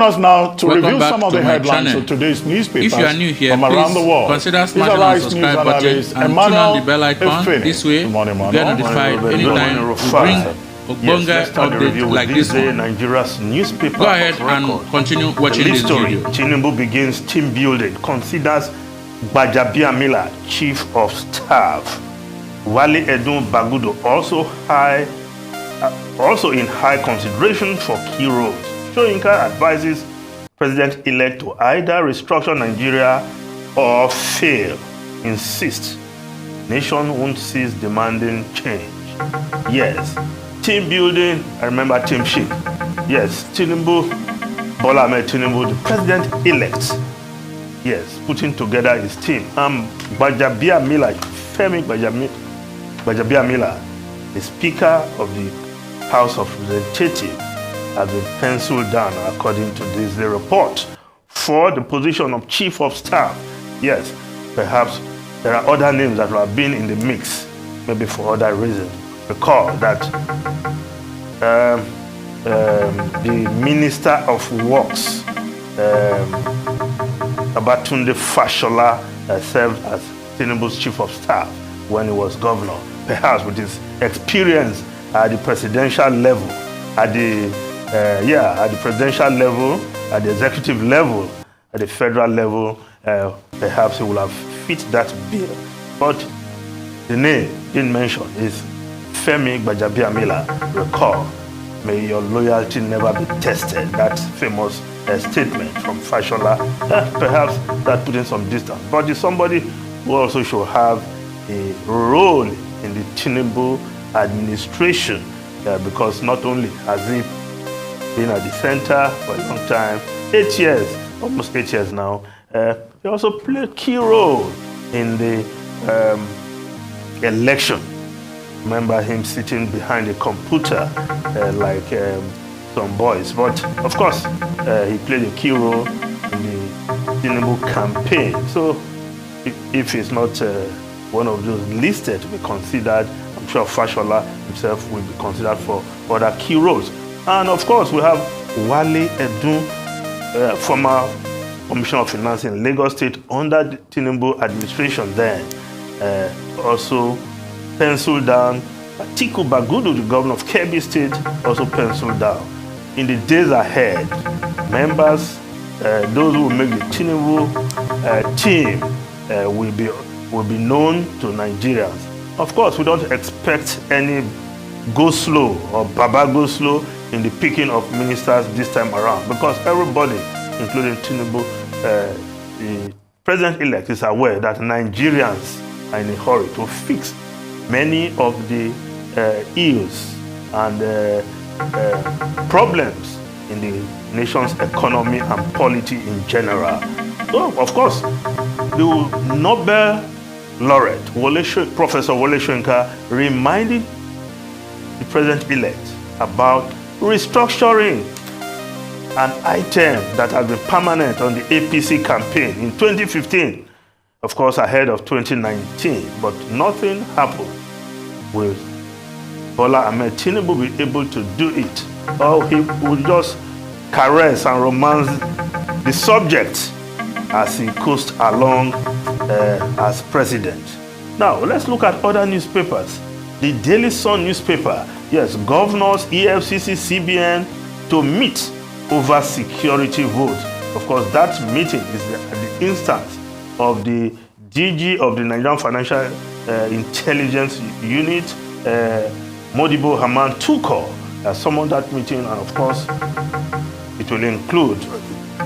Us now to Welcome review back some of to the my headlines channel. of today's newspapers If you are new here, from around the please world. consider These are smashing the Rice subscribe News button analyst and turn on the bell Emmanuel icon. Efene. This way, Good morning, you get Emmanuel. notified Good anytime morning, we bring Yes, Ogbonge let's start the review update with like this one. Nigeria's newspaper. Go ahead of and record. continue watching The this story. video. Tinubu begins team building, considers Gbajabiamila chief of staff. Wale Edun Bagudo also in high consideration for key roles. Soyinka advises President-elect to either restructure Nigeria or fail. Insists nation won't cease demanding change. Yes, team building. I remember teamship. Yes, Tinubu, Bola Ahmed Tinubu, the president-elect. Yes, putting together his team. Gbajabiamila, Femi Gbajabiamila, the Speaker of the House of Representatives, has been penciled down, according to this report, for the position of Chief of Staff. Yes, perhaps there are other names that have been in the mix, maybe for other reasons. Recall that the Minister of Works, Babatunde Fashola, served as Tinubu's Chief of Staff when he was governor. Perhaps with his experience at the presidential level, at the presidential level, at the executive level, at the federal level, perhaps he will have fit that bill. But the name didn't mention is Femi Gbajabiamila. Recall, may your loyalty never be tested. That famous statement from Fashola, perhaps that put in some distance. But it's somebody who also should have a role in the Tinubu administration, because not only has he been at the center for a long time, 8 years, almost 8 years now, he also played a key role in the election. Remember him sitting behind a computer like some boys. But of course, he played a key role in the Tinubu campaign. So if he's not one of those listed to be considered, I'm sure Fashola himself will be considered for other key roles. And of course, we have Wale Edun, former Commissioner of Finance in Lagos State under the Tinubu administration then, also penciled down. Atiku Bagudu, the governor of Kebbi State, also penciled down. In the days ahead, members, those who will make the Tinubu team will be known to Nigerians. Of course, we don't expect any go slow or baba go slow in the picking of ministers this time around, because everybody, including Tinubu, the president-elect, is aware that Nigerians are in a hurry to fix many of the ills and problems in the nation's economy and polity in general. So, of course, the Nobel laureate, Professor Wole Soyinka, reminded the president-elect about restructuring, an item that has been permanent on the APC campaign in 2015, of course ahead of 2019, but nothing happened. Will Bola Ahmed Tinubu be able to do it, or he will just caress and romance the subject as he coasts along as president? Now, let's look at other newspapers. The Daily Sun newspaper, yes, governors, EFCC, CBN to meet over security votes. Of course, that meeting is at the instance of the DG of the Nigerian Financial Intelligence Unit, Modibo Haman Tuko, summoned that meeting, and of course, it will include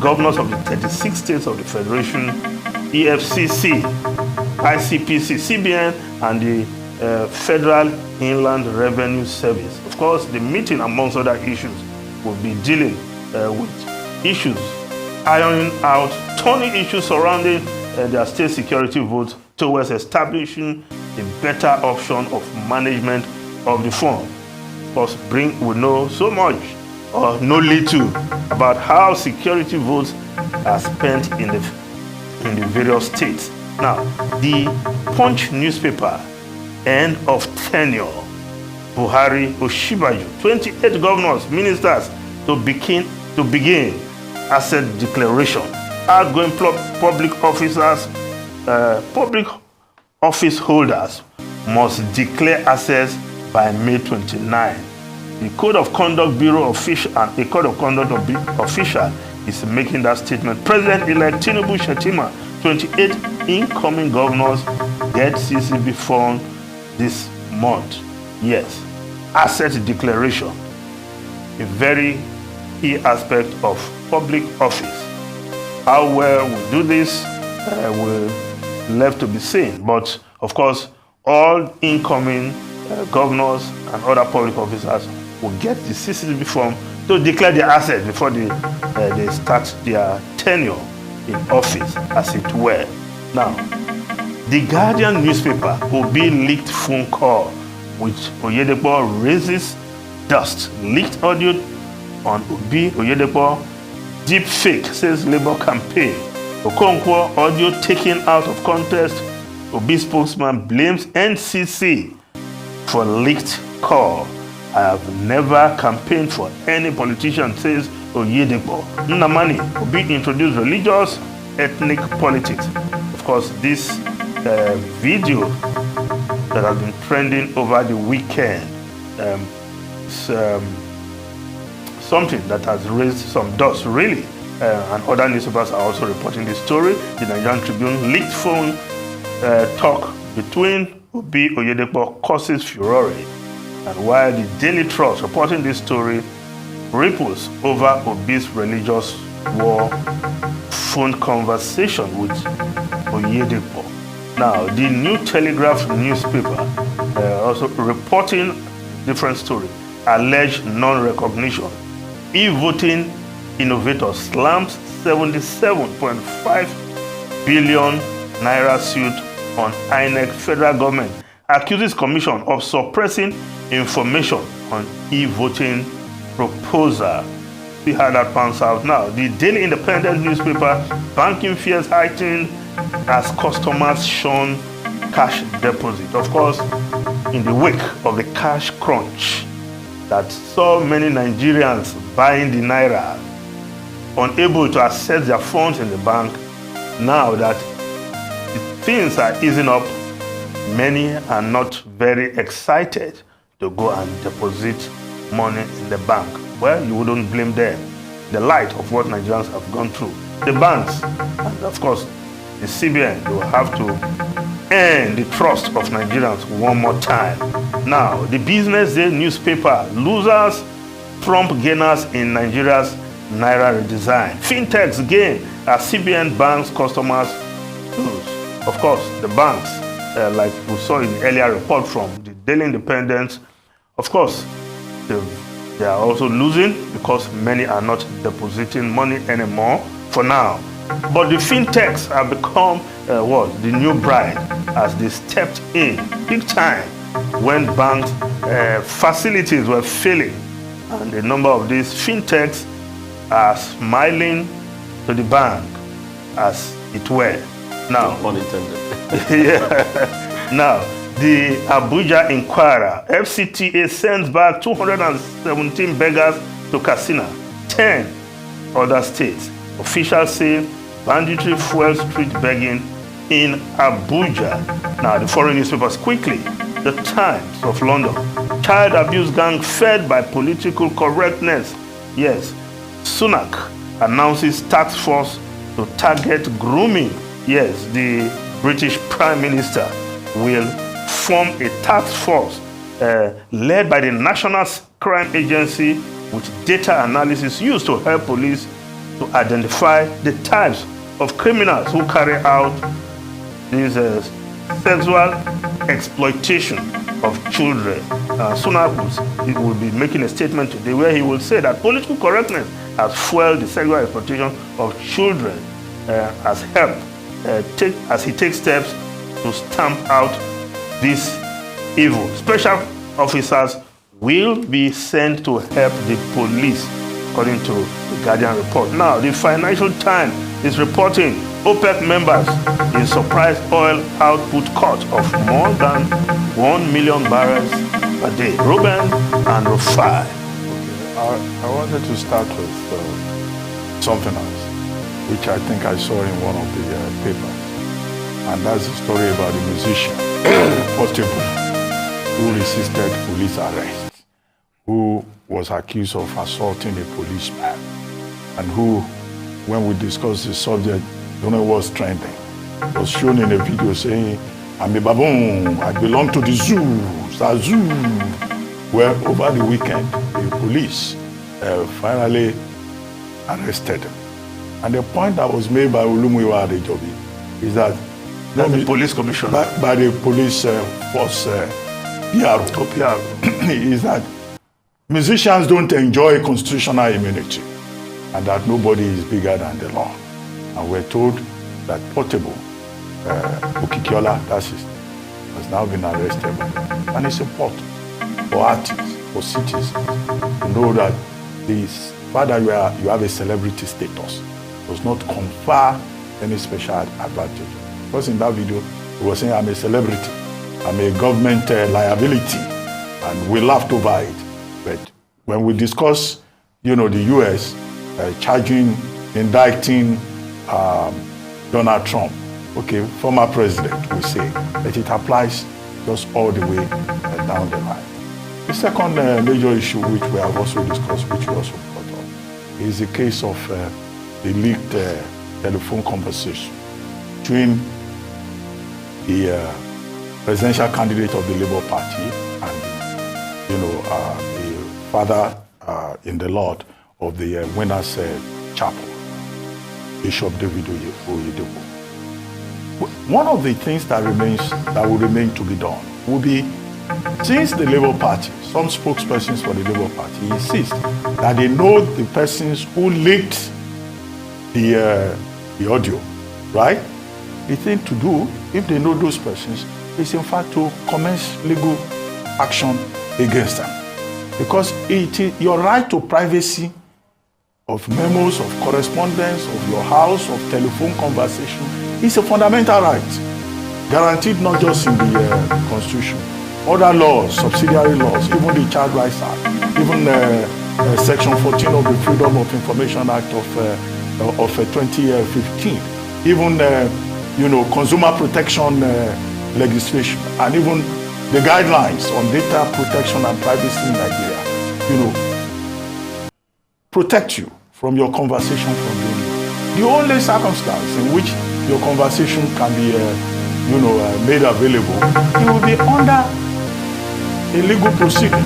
governors of the 36 states of the Federation, EFCC, ICPC, CBN, and the Federal Inland Revenue Service. Of course, the meeting, amongst other issues, will be dealing with issues, ironing out thorny issues surrounding their state security votes towards establishing a better option of management of the fund. Of course, we know so much or know little about how security votes are spent in the various states. Now, the Punch newspaper, end of tenure, Buhari Oshibaju, 28 governors, ministers to begin asset declaration. Outgoing public officers, public office holders must declare assets by May 29. The Code of Conduct Bureau official and a Code of Conduct official is making that statement. President-elect Tinubu Shetima, 28 incoming governors get CCB fund this month. Yes, asset declaration, a very key aspect of public office. How well we do this will left to be seen. But of course, all incoming governors and other public officers will get the CCB form to declare their assets before they start their tenure in office, as it were. Now, the Guardian newspaper Obi leaked phone call which Oyedepo raises dust. Leaked audio on Obi Oyedepo deep fake, says Labour campaign. Okonkwo audio taken out of context. Obi spokesman blames NCC for leaked call. I have never campaigned for any politician, says Oyedepo. Nnamani, Obi introduced religious ethnic politics. Of course, this video that has been trending over the weekend something that has raised some dust, really. And other newspapers are also reporting this story. The Nigerian Tribune leaked phone talk between Obi Oyedepo causes furore. And while the Daily Trust reporting this story ripples over Obi's religious war phone conversation with Oyedepo. Now, the New Telegraph newspaper also reporting different story. Alleged non-recognition. E-voting innovator slams 77.5 billion naira suit on INEC. Federal government accuses commission of suppressing information on e-voting proposal. See how that pans out now. The Daily Independent newspaper, banking fears heightened as customers shun cash deposit. Of course, in the wake of the cash crunch that saw many Nigerians buying the naira, unable to access their funds in the bank, now that things are easing up, many are not very excited to go and deposit money in the bank. Well, you wouldn't blame them. The light of what Nigerians have gone through. The banks, and of course, the CBN, will have to earn the trust of Nigerians one more time. Now, the Business Day newspaper, losers trump gainers in Nigeria's naira redesign. Fintechs gain as CBN banks customers lose. Of course, the banks, like we saw in the earlier report from the Daily Independent, of course, they are also losing because many are not depositing money anymore for now. But the fintechs have become the new bride, as they stepped in big time when banks facilities were failing, and a number of these fintechs are smiling to the bank, as it were. Now, unintended. Yeah. Now, the Abuja Inquirer, FCTA sends back 217 beggars to Katsina, 10 other states. Officials say banditry fuels street begging in Abuja. Now, the foreign newspapers quickly. The Times of London. Child abuse gang fed by political correctness. Yes. Sunak announces task force to target grooming. Yes, the British Prime Minister will form a task force led by the National Crime Agency with data analysis used to help police to identify the types of criminals who carry out this sexual exploitation of children. Sunak will be making a statement today where he will say that political correctness has fueled the sexual exploitation of children, as he takes steps to stamp out this evil. Special officers will be sent to help the police, according to the Guardian report. Now, the Financial Times is reporting OPEC members in surprise oil output cut of more than 1 million barrels a day. Ruben and Rufai. I wanted to start with something else, which I think I saw in one of the papers. And that's the story about the musician, Portable, who resisted police arrest, who was accused of assaulting a policeman, and who, when we discussed the subject, don't know what's trending, was shown in a video saying, I'm a baboon, I belong to the zoo, it's a zoo. Well, over the weekend, the police finally arrested him. And the point that was made by Olumuyiwa Adejobi is that the police commissioner, by the police force PRO, is that musicians don't enjoy constitutional immunity and that nobody is bigger than the law. And we're told that Portable, Okikiola, that's his name, has now been arrested. And it's important for artists, for citizens, to know that this fact that you have a celebrity status does not confer any special advantage. Because in that video, he was saying, I'm a celebrity, I'm a government liability, and we laughed over it. But when we discuss, the US indicting Donald Trump, okay, former president, we say, that it applies just all the way down the line. The second major issue which we have also discussed, which we also brought up, is the case of the leaked telephone conversation between the presidential candidate of the Labour Party and, the father in the Lord of the Winners Chapel, Bishop David Oyedepo. One of the things that will remain to be done will be, since the Labour Party, some spokespersons for the Labour Party insist that they know the persons who leaked the audio, right? The thing to do, if they know those persons, is in fact to commence legal action against them. Because it is your right to privacy of memos, of correspondence, of your house, of telephone conversation, is a fundamental right, guaranteed not just in the Constitution. Other laws, subsidiary laws, even the Child Rights Act, even Section 14 of the Freedom of Information Act of 2015, even consumer protection legislation, and even the guidelines on data protection and privacy in Nigeria, protect you from your conversation from being leaked. The only circumstance in which your conversation can be, made available, it will be under a legal proceeding,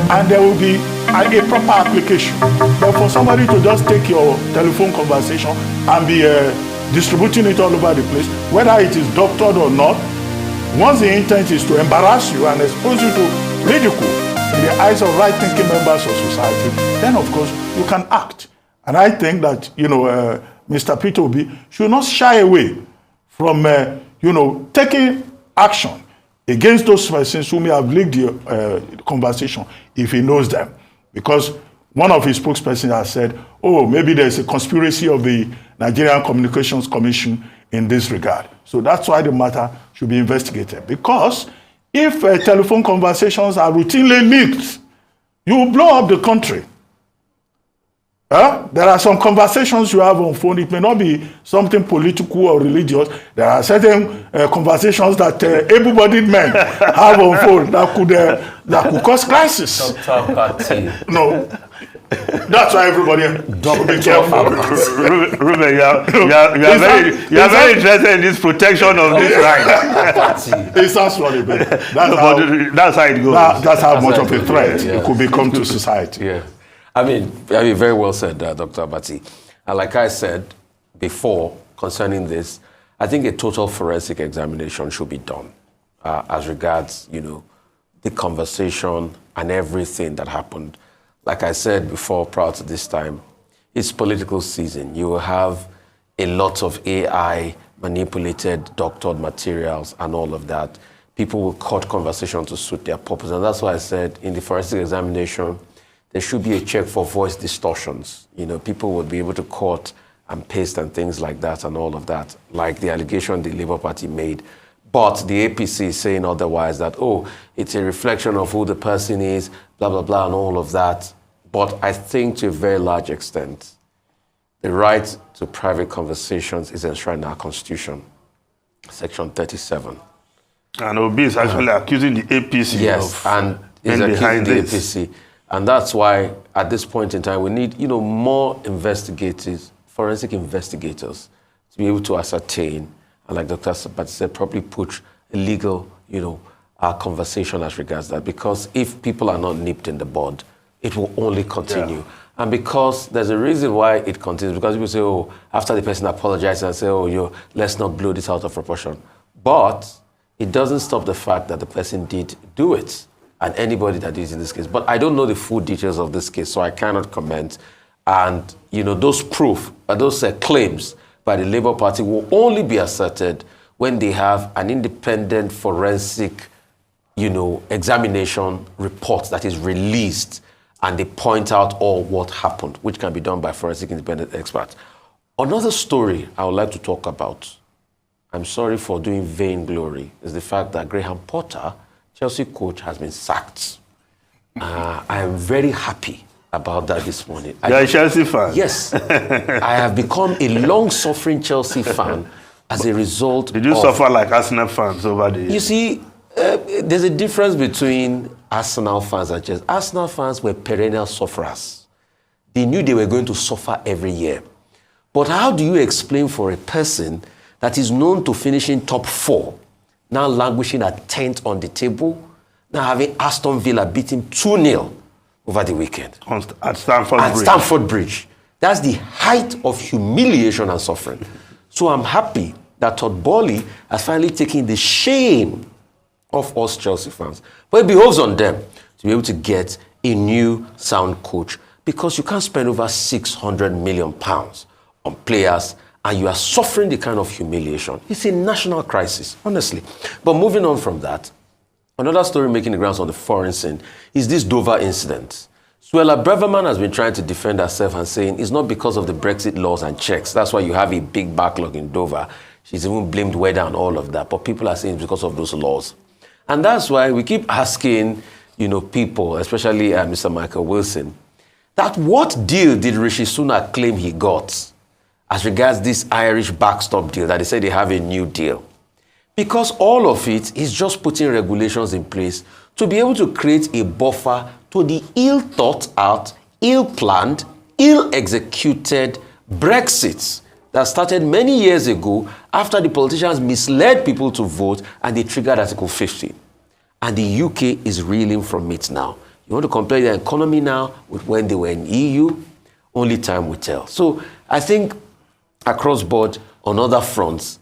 and there will be a proper application. But for somebody to just take your telephone conversation and be distributing it all over the place, whether it is doctored or not, once the intent is to embarrass you and expose you to ridicule in the eyes of right-thinking members of society, then of course you can act. And I think that Mr. Peter Obi should not shy away from taking action against those persons who may have leaked the conversation if he knows them. Because one of his spokespersons has said, oh, maybe there's a conspiracy of the Nigerian Communications Commission in this regard. So that's why the matter should be investigated. Because if telephone conversations are routinely leaked, you will blow up the country. There are some conversations you have on phone. It may not be something political or religious. There are certain conversations that able-bodied men have on phone that could cause crisis. No, that's why everybody should be careful. Ruben, you are very interested in this protection of this right. It sounds funny, but that's how it goes. That's how much of a threat it could become to society. Yeah. I mean, very well said, Dr. Abati. And like I said before concerning this, I think a total forensic examination should be done as regards, the conversation and everything that happened. Like I said before, prior to this time, it's political season. You will have a lot of AI manipulated, doctored materials and all of that. People will cut conversation to suit their purpose. And that's why I said in the forensic examination, there should be a check for voice distortions. People would be able to cut and paste and things like that and all of that, like the allegation the Labour Party made. But the APC is saying otherwise, that, it's a reflection of who the person is, blah, blah, blah, and all of that. But I think to a very large extent, the right to private conversations is enshrined in our Constitution, Section 37. And Obi is actually accusing the APC Yes, of and is accusing the APC. And that's why, at this point in time, we need, more investigators, forensic investigators, to be able to ascertain, and like Dr. Sabati said, probably put a legal, conversation as regards that. Because if people are not nipped in the bud, it will only continue. Yeah. And because there's a reason why it continues, because people say, oh, after the person apologizes and say, oh, let's not blow this out of proportion. But it doesn't stop the fact that the person did do it, and anybody that is in this case. But I don't know the full details of this case, so I cannot comment. And, those claims by the Labour Party will only be asserted when they have an independent forensic, examination report that is released, and they point out all what happened, which can be done by forensic independent experts. Another story I would like to talk about, I'm sorry for doing vainglory, is the fact that Graham Potter, Chelsea coach, has been sacked. I am very happy about that this morning. You're a Chelsea fan? Yes. I have become a long-suffering Chelsea fan as a result. Did you suffer like Arsenal fans over the years? You see, there's a difference between Arsenal fans and Chelsea. Arsenal fans were perennial sufferers. They knew they were going to suffer every year. But how do you explain for a person that is known to finishing top 4, now languishing at 10th on the table, now having Aston Villa beat him 2-0 over the weekend? At Stamford Bridge. At Stamford Bridge. That's the height of humiliation and suffering. So I'm happy that Todd Boehly has finally taken the shame of us Chelsea fans. But it behoves on them to be able to get a new sound coach, because you can't spend over £600 million on players and you are suffering the kind of humiliation. It's a national crisis, honestly. But moving on from that, another story making the grounds on the foreign scene is this Dover incident. Suella Braverman has been trying to defend herself and saying it's not because of the Brexit laws and checks. That's why you have a big backlog in Dover. She's even blamed weather and all of that. But people are saying it's because of those laws. And that's why we keep asking, people, especially Mr. Michael Wilson, that what deal did Rishi Sunak claim he got as regards this Irish backstop deal that they say they have a new deal? Because all of it is just putting regulations in place to be able to create a buffer to the ill-thought-out, ill-planned, ill-executed Brexit that started many years ago after the politicians misled people to vote and they triggered Article 50. And the UK is reeling from it now. You want to compare their economy now with when they were in EU? Only time will tell. So I think across board, on other fronts,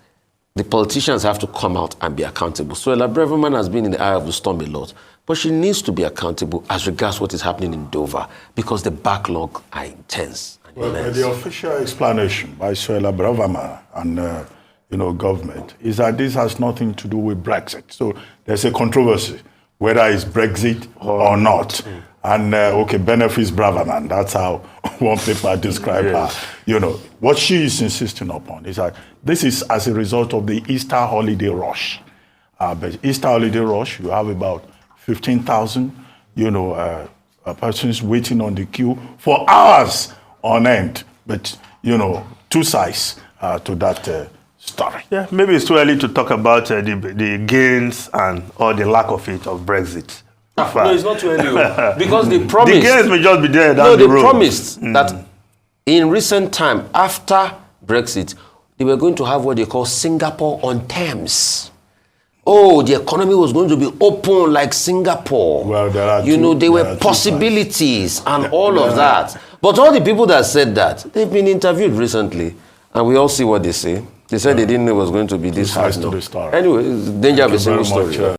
the politicians have to come out and be accountable. Suella Braverman has been in the eye of the storm a lot, but she needs to be accountable as regards what is happening in Dover, because the backlog are intense. Well, the official explanation by Suella Braverman and government is that this has nothing to do with Brexit. So there's a controversy whether it's Brexit or not. And benefits Braverman. That's how one paper described her. What she is insisting upon is that this is as a result of the Easter holiday rush. But Easter holiday rush, you have about 15,000, persons waiting on the queue for hours on end. But, two sides to that story. Yeah, maybe it's too early to talk about the gains and or the lack of it of Brexit. No, it's not too early. Because they promised... The gains may just be there down the road. No, they promised that in recent time, after Brexit, they were going to have what they call Singapore on Thames. Oh, the economy was going to be open like Singapore. Well, there were possibilities and all of that. But all the people that said that, they've been interviewed recently, and we all see what they say. They said they didn't know it was going to be this hard. Anyway, it's danger of a single story.